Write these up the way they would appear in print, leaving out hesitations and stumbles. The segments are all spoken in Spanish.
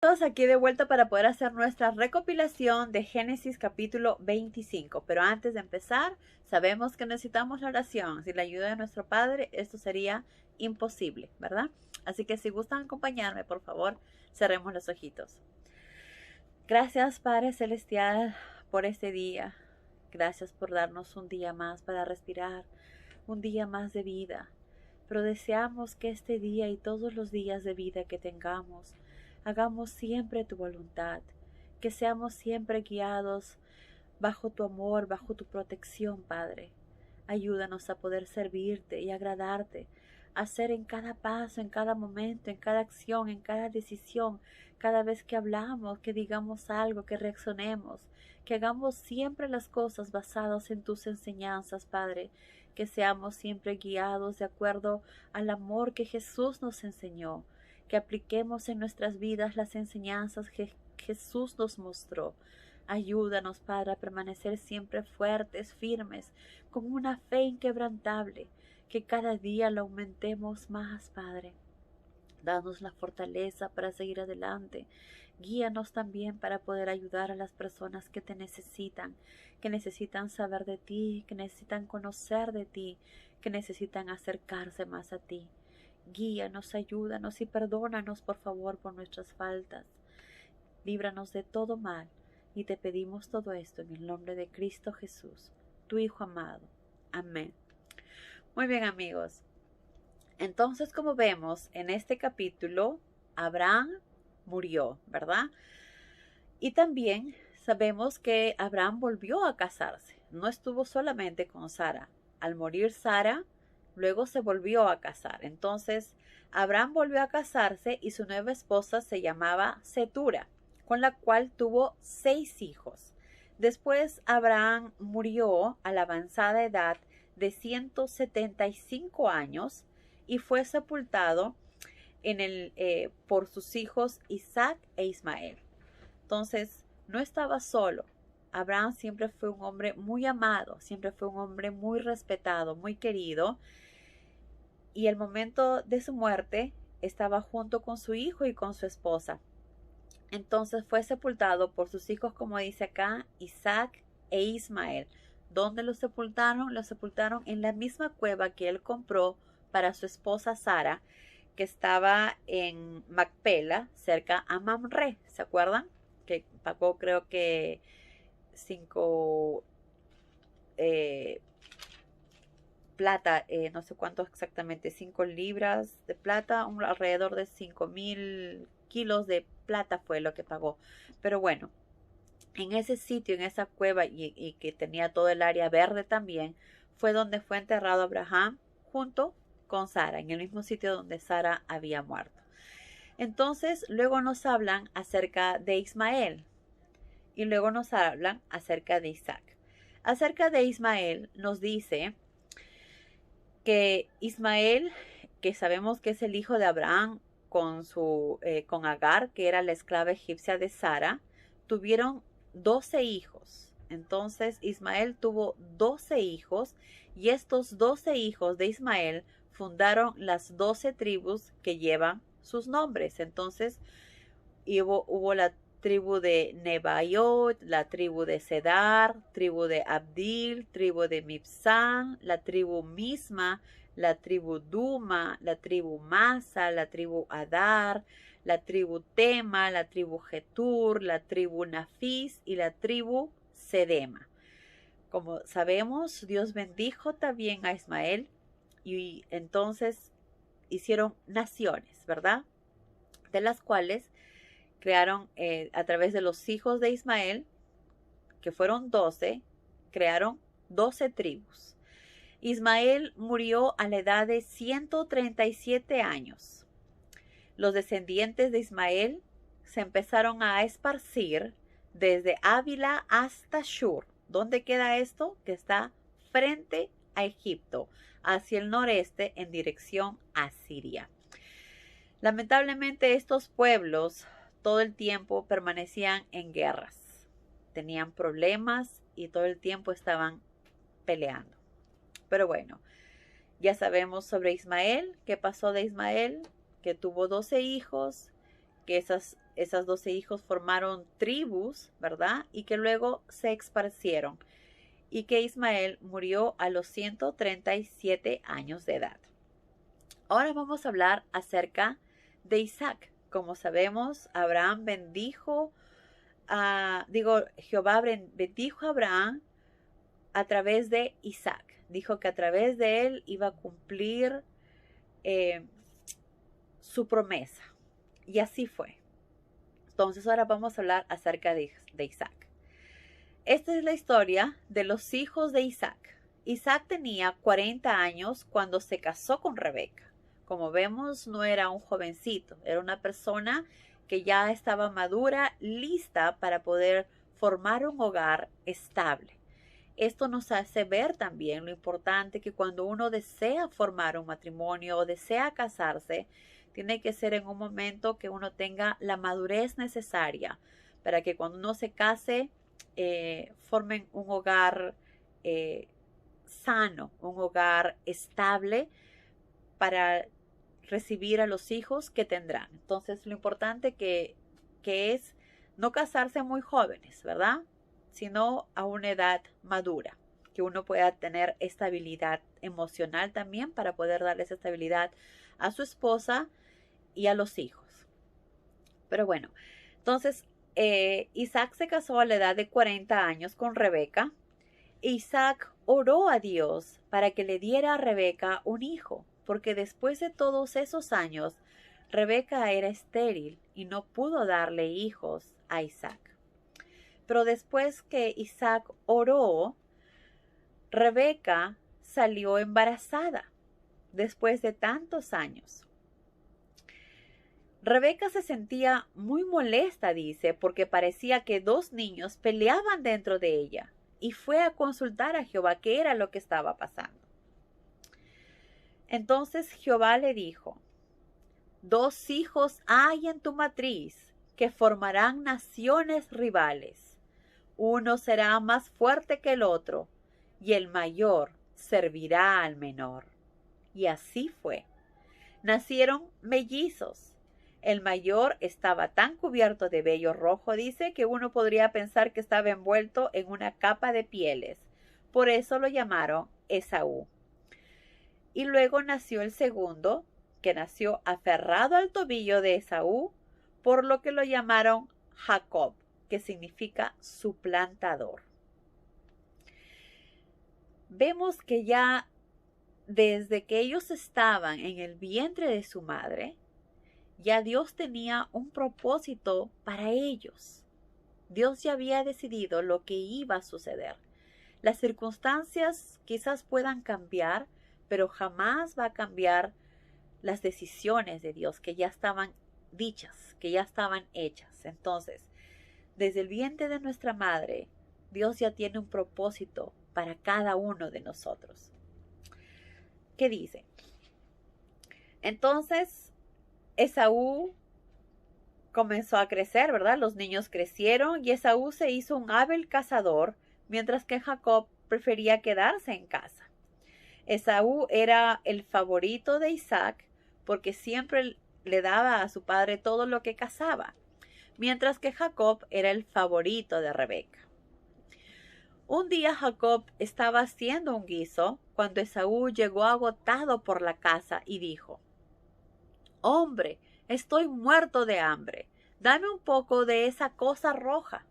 Todos aquí de vuelta para poder hacer nuestra recopilación de Génesis capítulo 25. Pero antes de empezar, sabemos que necesitamos la oración. Sin la ayuda de nuestro Padre, esto sería imposible, ¿verdad? Así que si gustan acompañarme, por favor, cerremos los ojitos. Gracias, Padre Celestial, por este día. Gracias por darnos un día más para respirar, un día más de vida. Pero deseamos que este día y todos los días de vida que tengamos, hagamos siempre tu voluntad, que seamos siempre guiados bajo tu amor, bajo tu protección, Padre. Ayúdanos a poder servirte y agradarte, hacer en cada paso, en cada momento, en cada acción, en cada decisión, cada vez que hablamos, que digamos algo, que reaccionemos, que hagamos siempre las cosas basadas en tus enseñanzas, Padre, que seamos siempre guiados de acuerdo al amor que Jesús nos enseñó, que apliquemos en nuestras vidas las enseñanzas que Jesús nos mostró. Ayúdanos, Padre, a permanecer siempre fuertes, firmes, con una fe inquebrantable, que cada día la aumentemos más, Padre. Danos la fortaleza para seguir adelante. Guíanos también para poder ayudar a las personas que te necesitan, que necesitan saber de ti, que necesitan conocer de ti, que necesitan acercarse más a ti. Guíanos, ayúdanos y perdónanos, por favor, por nuestras faltas. Líbranos de todo mal y te pedimos todo esto en el nombre de Cristo Jesús, tu Hijo amado. Amén. Muy bien, amigos. Entonces, como vemos en este capítulo, Abraham murió, ¿verdad? Y también sabemos que Abraham volvió a casarse. No estuvo solamente con Sara. Al morir Sara, luego se volvió a casar. Entonces, Abraham volvió a casarse y su nueva esposa se llamaba Cetura, con la cual tuvo 6 hijos. Después, Abraham murió a la avanzada edad de 175 años y fue sepultado por sus hijos Isaac e Ismael. Entonces, no estaba solo. Abraham siempre fue un hombre muy amado, siempre fue un hombre muy respetado, muy querido. Y el momento de su muerte estaba junto con su hijo y con su esposa. Entonces fue sepultado por sus hijos, como dice acá, Isaac e Ismael. ¿Dónde lo sepultaron? Lo sepultaron en la misma cueva que él compró para su esposa Sara, que estaba en Macpela, cerca a Mamre. ¿Se acuerdan? Que pagó, creo que 5 plata, no sé cuánto exactamente, 5 libras de plata, alrededor de 5,000 kilos de plata fue lo que pagó. Pero bueno, en ese sitio, en esa cueva y que tenía todo el área verde también, fue donde fue enterrado Abraham junto con Sara, en el mismo sitio donde Sara había muerto. Entonces, luego nos hablan acerca de Ismael y luego nos hablan acerca de Isaac. Acerca de Ismael nos dice que Ismael, que sabemos que es el hijo de Abraham con Agar, que era la esclava egipcia de Sara, tuvieron 12 hijos. Entonces Ismael tuvo 12 hijos y estos 12 hijos de Ismael fundaron las 12 tribus que llevan sus nombres. Entonces hubo la tribu de Nebaiot, la tribu de Cedar, tribu de Abdil, tribu de Mibsán, la tribu Misma, la tribu Duma, la tribu Masa, la tribu Adar, la tribu Tema, la tribu Getur, la tribu Nafis y la tribu Sedema. Como sabemos, Dios bendijo también a Ismael y entonces hicieron naciones, ¿verdad? De las cuales crearon a través de los hijos de Ismael, que fueron 12, crearon 12 tribus. Ismael murió a la edad de 137 años. Los descendientes de Ismael se empezaron a esparcir desde Ávila hasta Shur. ¿Dónde queda esto? Que está frente a Egipto, hacia el noreste en dirección a Siria. Lamentablemente estos pueblos todo el tiempo permanecían en guerras, tenían problemas y todo el tiempo estaban peleando. Pero bueno, ya sabemos sobre Ismael, qué pasó de Ismael, que tuvo 12 hijos, que esas 12 hijos formaron tribus, ¿verdad? Y que luego se esparcieron. Y que Ismael murió a los 137 años de edad. Ahora vamos a hablar acerca de Isaac. Como sabemos, Abraham bendijo Jehová bendijo a Abraham a través de Isaac. Dijo que a través de él iba a cumplir su promesa. Y así fue. Entonces ahora vamos a hablar acerca de Isaac. Esta es la historia de los hijos de Isaac. Isaac tenía 40 años cuando se casó con Rebeca. Como vemos, no era un jovencito, era una persona que ya estaba madura, lista para poder formar un hogar estable. Esto nos hace ver también lo importante que cuando uno desea formar un matrimonio o desea casarse, tiene que ser en un momento que uno tenga la madurez necesaria para que cuando uno se case, formen un hogar sano, un hogar estable para recibir a los hijos que tendrán. Entonces, lo importante que es no casarse muy jóvenes, ¿verdad? Sino a una edad madura, que uno pueda tener estabilidad emocional también para poder darle esa estabilidad a su esposa y a los hijos. Pero bueno, entonces Isaac se casó a la edad de 40 años con Rebeca. Isaac oró a Dios para que le diera a Rebeca un hijo, porque después de todos esos años, Rebeca era estéril y no pudo darle hijos a Isaac. Pero después que Isaac oró, Rebeca salió embarazada después de tantos años. Rebeca se sentía muy molesta, dice, porque parecía que dos niños peleaban dentro de ella, y fue a consultar a Jehová qué era lo que estaba pasando. Entonces Jehová le dijo: 2 hijos hay en tu matriz que formarán naciones rivales. Uno será más fuerte que el otro, y el mayor servirá al menor. Y así fue. Nacieron mellizos. El mayor estaba tan cubierto de vello rojo, dice, que uno podría pensar que estaba envuelto en una capa de pieles. Por eso lo llamaron Esaú. Y luego nació el segundo, que nació aferrado al tobillo de Esaú, por lo que lo llamaron Jacob, que significa suplantador. Vemos que ya desde que ellos estaban en el vientre de su madre, ya Dios tenía un propósito para ellos. Dios ya había decidido lo que iba a suceder. Las circunstancias quizás puedan cambiar, pero jamás va a cambiar las decisiones de Dios que ya estaban dichas, que ya estaban hechas. Entonces, desde el vientre de nuestra madre, Dios ya tiene un propósito para cada uno de nosotros. ¿Qué dice? Entonces, Esaú comenzó a crecer, ¿verdad? Los niños crecieron y Esaú se hizo un hábil cazador, mientras que Jacob prefería quedarse en casa. Esaú era el favorito de Isaac porque siempre le daba a su padre todo lo que cazaba, mientras que Jacob era el favorito de Rebeca. Un día Jacob estaba haciendo un guiso cuando Esaú llegó agotado por la caza y dijo: «Hombre, estoy muerto de hambre. Dame un poco de esa cosa roja».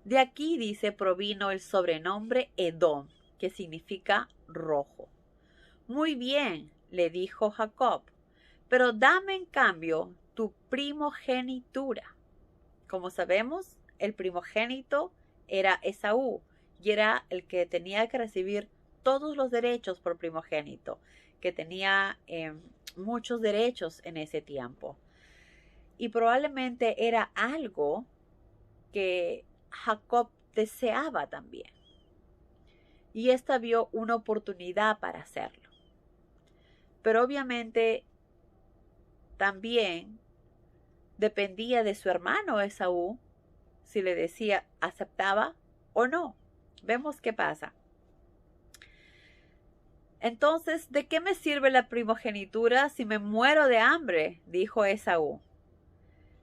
De aquí, dice, provino el sobrenombre Edom, que significa rojo. «Muy bien», le dijo Jacob, «pero dame en cambio tu primogenitura». Como sabemos, el primogénito era Esaú y era el que tenía que recibir todos los derechos por primogénito, que tenía muchos derechos en ese tiempo. Y probablemente era algo que Jacob deseaba también. Y ésta vio una oportunidad para hacerlo. Pero obviamente también dependía de su hermano Esaú si le decía aceptaba o no. Vemos qué pasa. Entonces, ¿de qué me sirve la primogenitura si me muero de hambre?, dijo Esaú.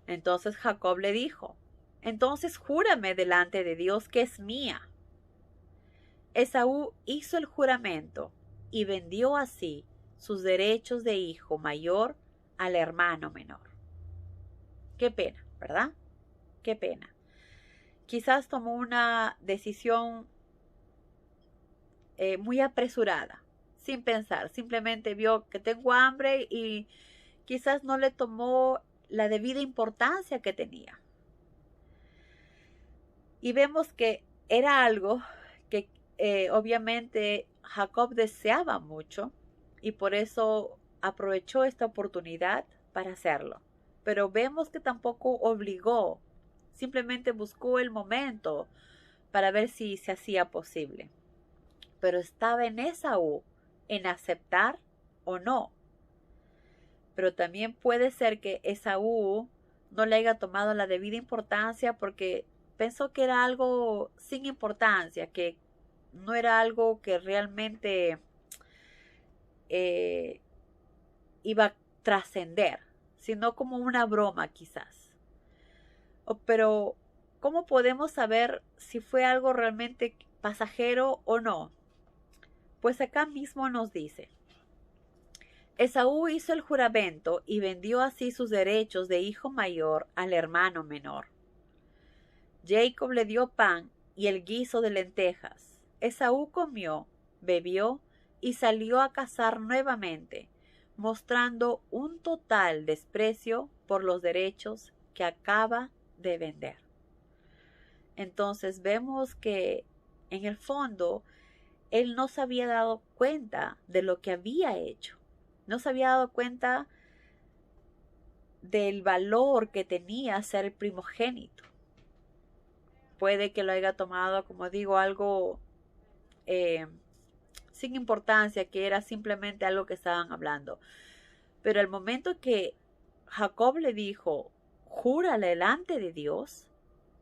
Entonces Jacob le dijo, entonces júrame delante de Dios que es mía. Esaú hizo el juramento y vendió así sus derechos de hijo mayor al hermano menor. Qué pena, ¿verdad? Qué pena. Quizás tomó una decisión muy apresurada, sin pensar. Simplemente vio que tengo hambre y quizás no le tomó la debida importancia que tenía. Y vemos que era algo que obviamente Jacob deseaba mucho y por eso aprovechó esta oportunidad para hacerlo. Pero vemos que tampoco obligó, simplemente buscó el momento para ver si se hacía posible. Pero estaba en Esaú en aceptar o no. Pero también puede ser que Esaú no le haya tomado la debida importancia porque pensó que era algo sin importancia, que no era algo que realmente iba a trascender, sino como una broma quizás. Pero, ¿cómo podemos saber si fue algo realmente pasajero o no? Pues acá mismo nos dice, Esaú hizo el juramento y vendió así sus derechos de hijo mayor al hermano menor. Jacob le dio pan y el guiso de lentejas. Esaú comió, bebió y salió a cazar nuevamente, mostrando un total desprecio por los derechos que acaba de vender. Entonces vemos que en el fondo él no se había dado cuenta de lo que había hecho. No se había dado cuenta del valor que tenía ser el primogénito. Puede que lo haya tomado, como digo, algo sin importancia, que era simplemente algo que estaban hablando. Pero al momento que Jacob le dijo, júrale delante de Dios,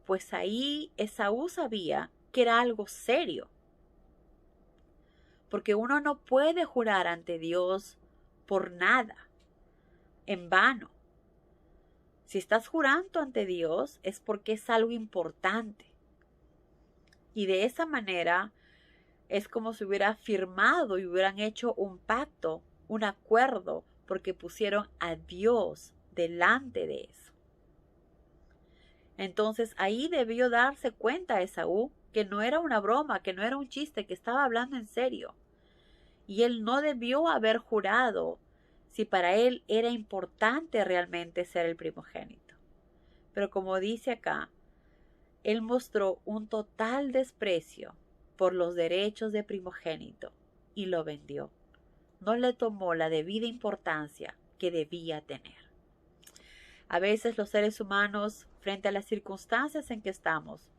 pues ahí Esaú sabía que era algo serio. Porque uno no puede jurar ante Dios por nada, en vano. Si estás jurando ante Dios es porque es algo importante. Y de esa manera es como si hubiera firmado y hubieran hecho un pacto, un acuerdo, porque pusieron a Dios delante de eso. Entonces ahí debió darse cuenta Esaú que no era una broma, que no era un chiste, que estaba hablando en serio. Y él no debió haber jurado si para él era importante realmente ser el primogénito. Pero como dice acá, él mostró un total desprecio por los derechos de primogénito y lo vendió. No le tomó la debida importancia que debía tener. A veces los seres humanos, frente a las circunstancias en que estamos,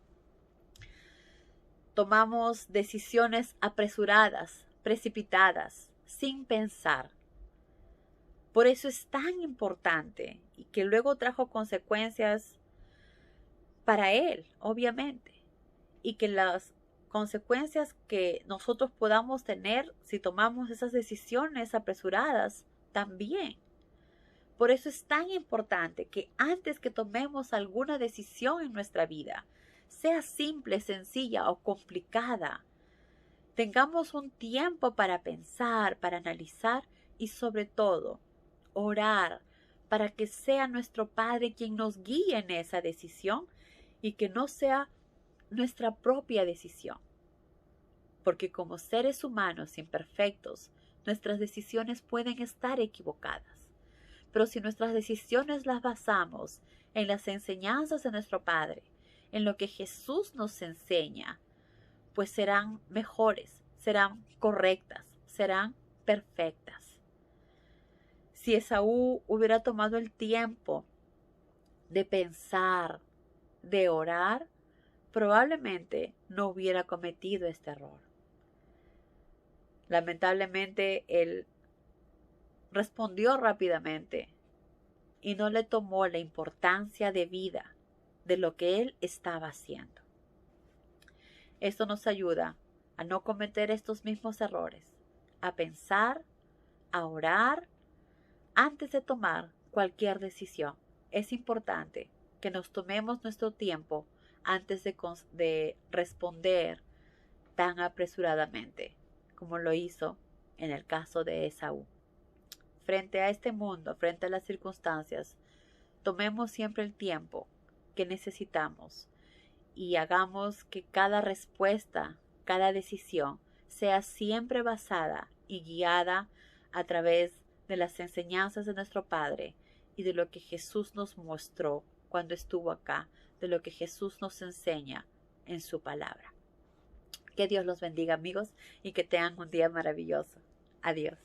tomamos decisiones apresuradas, precipitadas, sin pensar. Por eso es tan importante y que luego trajo consecuencias para él, obviamente, y que las consecuencias que nosotros podamos tener si tomamos esas decisiones apresuradas también. Por eso es tan importante que antes que tomemos alguna decisión en nuestra vida, sea simple, sencilla o complicada, tengamos un tiempo para pensar, para analizar y sobre todo orar para que sea nuestro Padre quien nos guíe en esa decisión y que no sea nuestra propia decisión. Porque como seres humanos imperfectos, nuestras decisiones pueden estar equivocadas. Pero si nuestras decisiones las basamos en las enseñanzas de nuestro Padre, en lo que Jesús nos enseña, pues serán mejores, serán correctas, serán perfectas. Si Esaú hubiera tomado el tiempo de pensar, de orar, probablemente no hubiera cometido este error. Lamentablemente, él respondió rápidamente y no le tomó la importancia debida de lo que él estaba haciendo. Esto nos ayuda a no cometer estos mismos errores, a pensar, a orar antes de tomar cualquier decisión es importante que nos tomemos nuestro tiempo antes de responder tan apresuradamente como lo hizo en el caso de Esaú. Frente a este mundo, frente a las circunstancias, tomemos siempre el tiempo que necesitamos y hagamos que cada respuesta, cada decisión sea siempre basada y guiada a través de las enseñanzas de nuestro Padre y de lo que Jesús nos mostró cuando estuvo acá, de lo que Jesús nos enseña en su palabra. Que Dios los bendiga, amigos, y que tengan un día maravilloso. Adiós.